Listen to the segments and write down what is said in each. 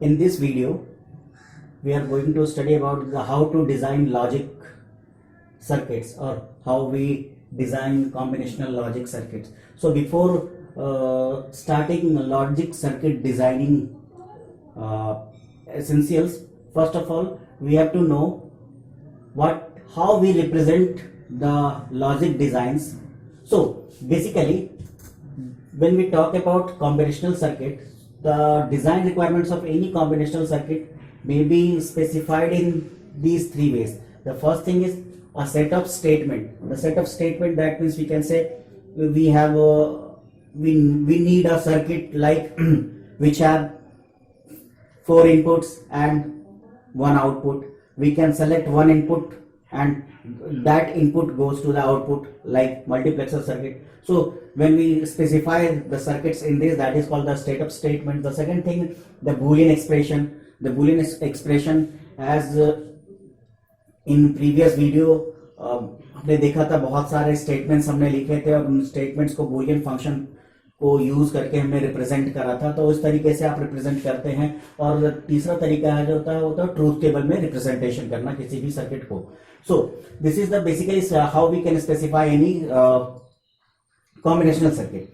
In this video, we are going to study about how to design logic circuits or how we design combinational logic circuits. So before starting logic circuit designing essentials, first of all we have to know how we represent the logic designs. So basically, when we talk about combinational circuit, the design requirements of any combinational circuit may be specified in these three ways. The first thing is a set of statement. The set of statement, that means we can say we have we need a circuit like which have 4 inputs and 1 output. We can select one input and that input goes to the output like multiplexer circuit. So when we specify the circuits in this, that is called the state of statement. The second thing, the Boolean expression. The Boolean expression, as in previous video हमने देखा था, बहुत सारे statements हमने लिखे थे और उन स्टेटमेंट्स को बूलियन फंक्शन को यूज करके हमने रिप्रेजेंट करा था. तो उस तरीके से आप रिप्रेजेंट करते हैं. और तीसरा तरीका है जो होता है ट्रूथ टेबल में रिप्रेजेंटेशन करना किसी भी सर्किट को. So this is the basically how we can specify any combinational circuit.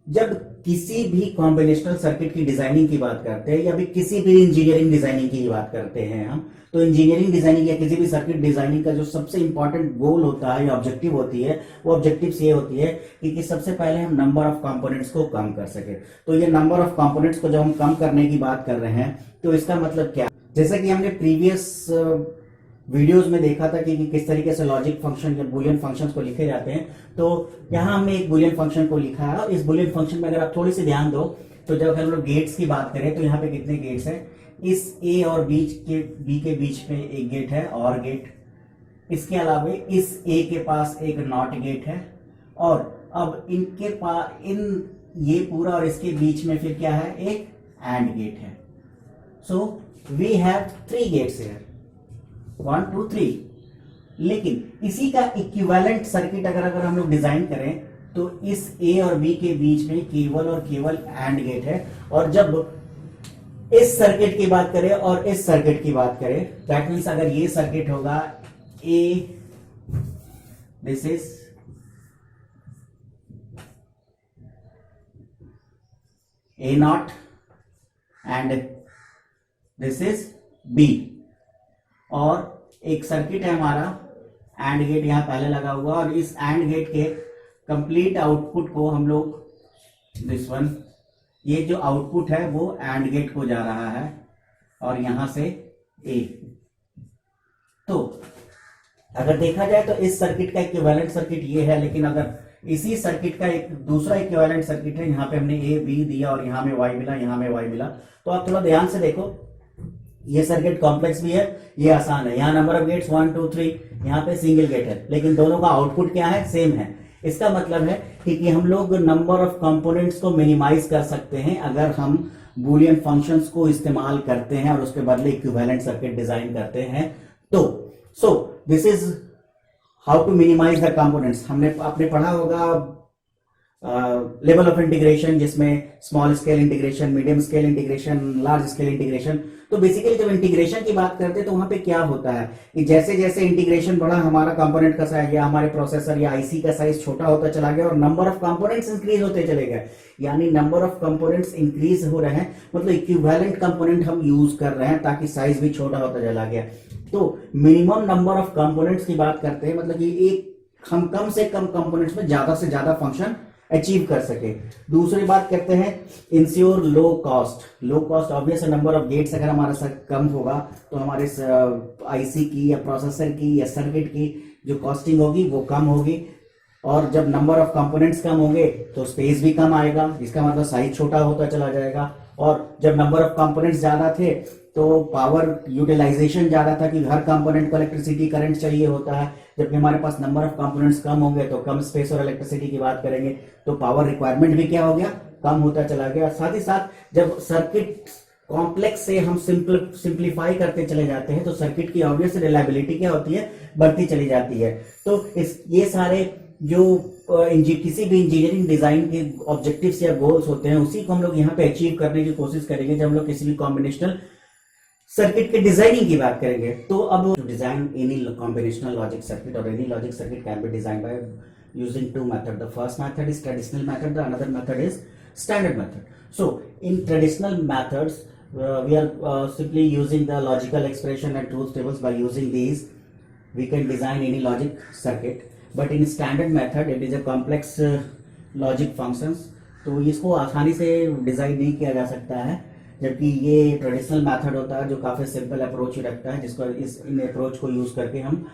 जब किसी भी कॉम्बिनेशनल सर्किट की डिजाइनिंग की बात करते हैं या भी किसी भी इंजीनियरिंग डिजाइनिंग की बात करते हैं हम, तो इंजीनियरिंग डिजाइनिंग या किसी भी सर्किट डिजाइनिंग का जो सबसे इंपॉर्टेंट गोल होता है या ऑब्जेक्टिव होती है, वो ऑब्जेक्टिव्स ये होती है कि सबसे पहले हम नंबर ऑफ कंपोनेंट्स को कम कर सके. तो ये नंबर ऑफ कंपोनेंट्स को जब हम कम करने की बात कर रहे हैं तो इसका मतलब क्या, जैसा कि हमने प्रीवियस वीडियोस में देखा था कि किस तरीके से लॉजिक फंक्शन या बूलियन फंक्शंस को लिखे जाते हैं. तो यहाँ हमने एक बूलियन फंक्शन को लिखा है. इस बूलियन फंक्शन में अगर आप थोड़ी सी ध्यान दो तो जब हम लोग गेट्स की बात करें तो यहाँ पे कितने गेट्स हैं. इस ए और बी के बीच में एक गेट है और गेट. इसके अलावा इस ए के पास एक नॉट गेट है. और अब इनके पास ये पूरा और इसके बीच में फिर क्या है, एक एंड गेट है. So we have 3 gates here, 1 2 3. लेकिन इसी का इक्विवेलेंट सर्किट अगर हम लोग डिजाइन करें तो इस ए और बी के बीच में केवल और केवल एंड गेट है. और जब इस सर्किट की बात करें और इस सर्किट की बात करें, दैट मीन्स अगर ये सर्किट होगा A, this is a not and this is B. और एक सर्किट है हमारा एंड गेट यहां पहले लगा हुआ, और इस एंड गेट के कंप्लीट आउटपुट को हम लोग दिस वन, ये जो आउटपुट है वो एंड गेट को जा रहा है और यहां से ए. तो अगर देखा जाए तो इस सर्किट का इक्विवेलेंट सर्किट ये है. लेकिन अगर इसी सर्किट का एक दूसरा इक्विवेलेंट सर्किट है, यहां पे हमने ए बी दिया और यहां में वाई मिला, यहां में वाई मिला. तो आप थोड़ा ध्यान से देखो, ये सर्किट कॉम्प्लेक्स भी है, ये आसान है. यहाँ नंबर ऑफ गेट्स 1 2 3, यहाँ पे सिंगल गेट है, लेकिन दोनों का आउटपुट क्या है, सेम है. इसका मतलब है कि हम लोग नंबर ऑफ कंपोनेंट्स को मिनिमाइज कर सकते हैं अगर हम बूलियन फंक्शंस को इस्तेमाल करते हैं और उसके बदले इक्विवेलेंट सर्किट डिजाइन करते हैं. तो so this is how to minimise the components. आपने पढ़ा होगा लेवल ऑफ इंटीग्रेशन, जिसमें small scale integration, medium scale integration, large scale integration. तो बेसिकली जब इंटीग्रेशन की बात करते हैं तो वहां पे क्या होता है कि जैसे जैसे इंटीग्रेशन बढ़ा, हमारा कंपोनेंट का साइज या हमारे प्रोसेसर या आईसी का साइज छोटा होता चला गया और नंबर ऑफ कंपोनेंट्स इंक्रीज होते चले गए. यानी नंबर ऑफ कंपोनेंट्स इंक्रीज हो रहे हैं, मतलब इक्विवेलेंट कंपोनेंट हम यूज कर रहे हैं ताकि साइज भी छोटा होता चला गया. तो मिनिमम नंबर ऑफ कंपोनेंट्स की बात करते हैं, मतलब कि हम कम से कम कंपोनेंट्स में ज्यादा से ज्यादा फंक्शन अचीव कर सके. दूसरी बात करते हैं ensure low cost. Low cost obvious number of gates अगर हमारा कम होगा तो हमारे आईसी की या प्रोसेसर की या सर्किट की जो कॉस्टिंग होगी वो कम होगी. और जब नंबर ऑफ कंपोनेंट्स कम होंगे तो स्पेस भी कम आएगा, इसका मतलब साइज छोटा होता चला जाएगा. और जब नंबर ऑफ कंपोनेंट्स ज्यादा थे तो पावर यूटिलाइजेशन ज्यादा था कि हर कंपोनेंट को इलेक्ट्रिसिटी करंट चाहिए होता है. जबकि हमारे पास नंबर ऑफ कंपोनेंट्स कम होंगे तो कम स्पेस और इलेक्ट्रिसिटी की बात करेंगे, तो पावर रिक्वायरमेंट भी क्या हो गया, कम होता चला गया. साथ ही साथ जब सर्किट कॉम्प्लेक्स से हम सिंप्लीफाई करते चले जाते हैं तो सर्किट की ऑब्वियस रिलायबिलिटी क्या होती है, बढ़ती चली जाती है. तो ये सारे जो किसी भी इंजीनियरिंग डिजाइन के ऑब्जेक्टिव्स या गोल्स होते हैं उसी को हम लोग यहाँ पे अचीव करने की कोशिश करेंगे जब हम लोग किसी भी कॉम्बिनेशनल सर्किट के डिजाइनिंग की बात करेंगे। तो अब design any combinational logic circuit और any logic circuit can be design by using two methods. The first method is traditional method, the another method is standard method. So in traditional methods we are simply using the logical expression and truth tables. By using these we can design any logic circuit, but in standard method it is a complex logic functions, तो इसको आसानी से design नहीं किया जा सकता है, जबकि ये ट्रेडिशनल मेथड होता है जो काफी सिंपल अप्रोच रखता है, जिसको इन अप्रोच को यूज करके हम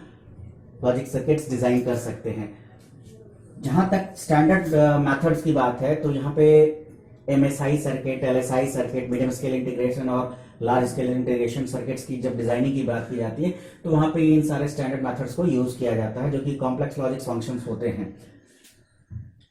लॉजिक सर्किट्स डिजाइन कर सकते हैं। जहां तक स्टैंडर्ड मेथड्स की बात है तो यहाँ पे MSI circuit, LSI circuit, medium scale integration और लार्ज स्केल इंटीग्रेशन सर्किट्स की जब डिजाइनिंग की बात की जाती है तो वहां पे इन सारे स्टैंडर्ड मेथड्स को यूज किया जाता है जो कि कॉम्प्लेक्स लॉजिक फंक्शंस होते हैं।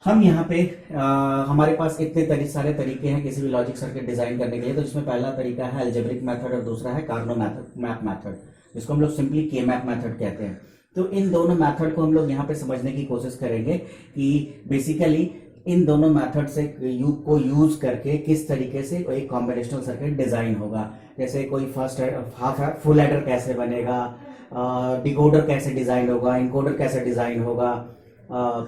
हम यहाँ पे हमारे पास इतने सारे तरीके हैं किसी भी लॉजिक सर्किट डिजाइन करने के लिए। तो इसमें पहला तरीका है अलजेब्रिक मेथड और दूसरा है कार्नो मैप मेथड, जिसको हम लोग सिंपली के मैप मेथड कहते हैं। तो इन दोनों मेथड को हम लोग यहाँ पे समझने की कोशिश करेंगे कि बेसिकली इन दोनों मेथड से को यूज करके किस तरीके से एक कॉम्बिनेशनल सर्किट डिजाइन होगा। जैसे कोई फुल एडर कैसे बनेगा, डिकोडर कैसे डिजाइन होगा, इनकोडर कैसे डिजाइन होगा।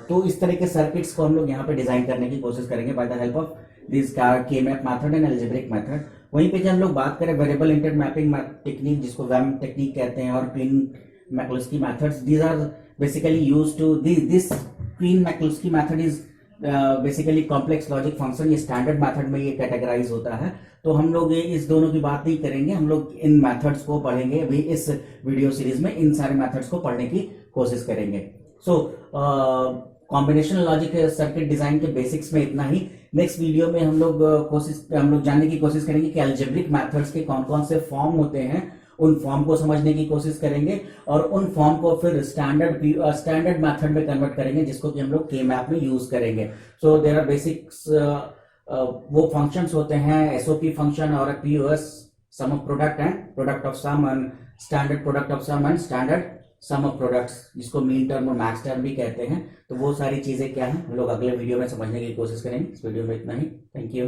तो इस तरह के सर्किट्स को हम लोग यहाँ पे डिजाइन करने की कोशिश करेंगे by the help of this K map method and algebraic method. वहीं पे जब हम लोग बात करें वेरिएबल इंटरमैपिंग टेक्निक, जिसको वैम टेक्निक कहते हैं, और Quine McCluskey methods, these are basically used to this Quine McCluskey method is basically complex logic function. ये स्टैंडर्ड मेथड में ये कैटेगराइज होता है। तो हम लोग इस दोनों की बात नहीं करेंगे, हम लोग इन मेथड्स को पढ़ेंगे। अभी इस वीडियो सीरीज में इन सारे मेथड्स को पढ़ने की कोशिश करेंगे। सो कॉम्बिनेशनल लॉजिक सर्किट डिजाइन के बेसिक्स में इतना ही। नेक्स्ट वीडियो में हम लोग जानने की कोशिश करेंगे कि अलजेब्रिक मेथड्स के कौन कौन से फॉर्म होते हैं, उन फॉर्म को समझने की कोशिश करेंगे और उन फॉर्म को फिर स्टैंडर्ड मेथड में कन्वर्ट करेंगे, जिसको कि हम लोग के मैप में यूज करेंगे। सो देयर आर बेसिक्स, वो फंक्शंस होते हैं एसओपी फंक्शन और POS, sum of product and product of sum, and standard product of sum and standard sum of products, जिसको मीन टर्म और मैक्स टर्म भी कहते हैं। तो वो सारी चीजें क्या हैं हम लोग अगले वीडियो में समझने की कोशिश करेंगे। इस वीडियो में इतना ही। Thank you.